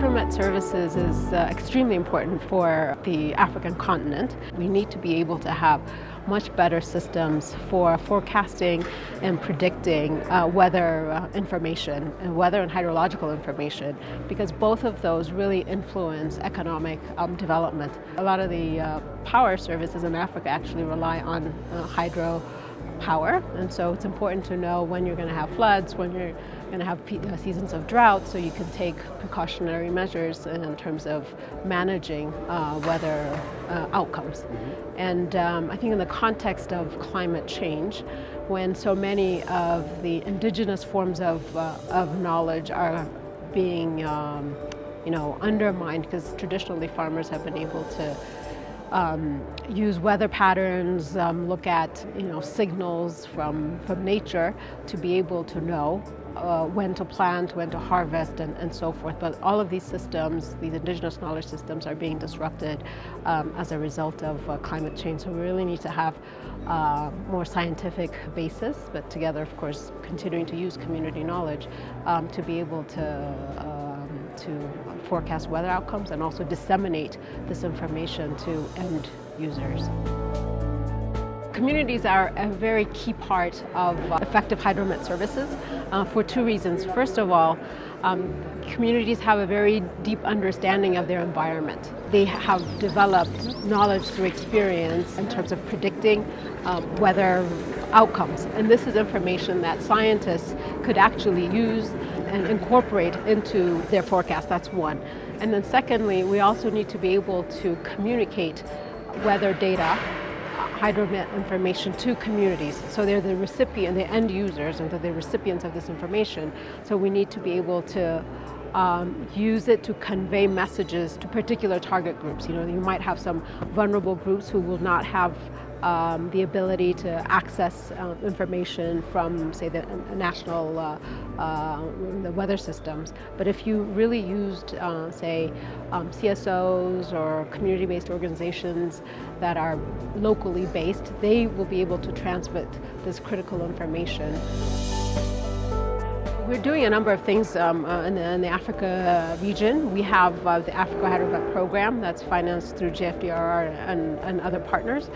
Hydromet services is extremely important for the African continent. We need to be able to have much better systems for forecasting and predicting weather information and weather and hydrological information, because both of those really influence economic development. A lot of the power services in Africa actually rely on hydro power, and so it's important to know when you're going to have floods, when you're going to have seasons of drought, so you can take precautionary measures in terms of managing weather outcomes. And I think in the context of climate change, when so many of the indigenous forms of knowledge are being undermined, because traditionally farmers have been able to use weather patterns, look at signals from nature to be able to know when to plant, when to harvest, and so forth. But all of these systems, these indigenous knowledge systems, are being disrupted as a result of climate change. So we really need to have more scientific basis, but together, of course, continuing to use community knowledge to be able to forecast weather outcomes and also disseminate this information to end users. Communities are a very key part of effective Hydromet services for two reasons. First of all, communities have a very deep understanding of their environment. They have developed knowledge through experience in terms of predicting weather outcomes. And this is information that scientists could actually use and incorporate into their forecast. That's one. And then secondly, we also need to be able to communicate weather data, Hydromet information, to communities. So they're the recipient, the end users, and they're the recipients of this information. So we need to be able to use it to convey messages to particular target groups. You might have some vulnerable groups who will not have the ability to access information from, say, the national the weather systems. But if you really used, say, CSOs or community-based organizations that are locally based, they will be able to transmit this critical information. We're doing a number of things in the Africa region. We have the Africa Hydromet program that's financed through JFDRR and other partners.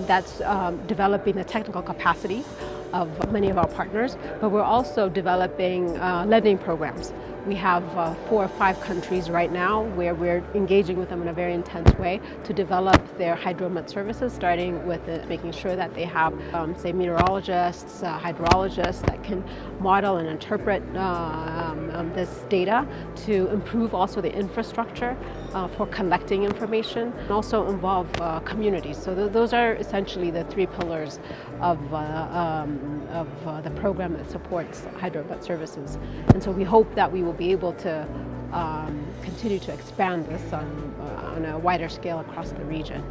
That's developing the technical capacity of many of our partners, but we're also developing lending programs. We have 4 or 5 countries right now where we're engaging with them in a very intense way to develop their Hydromet services, starting with making sure that they have, say, meteorologists, hydrologists that can model and interpret this data to improve also the infrastructure for collecting information, and also involve communities. So those are essentially the 3 pillars of the program that supports Hydromet services. And so we hope that we will be able to continue to expand this on a wider scale across the region.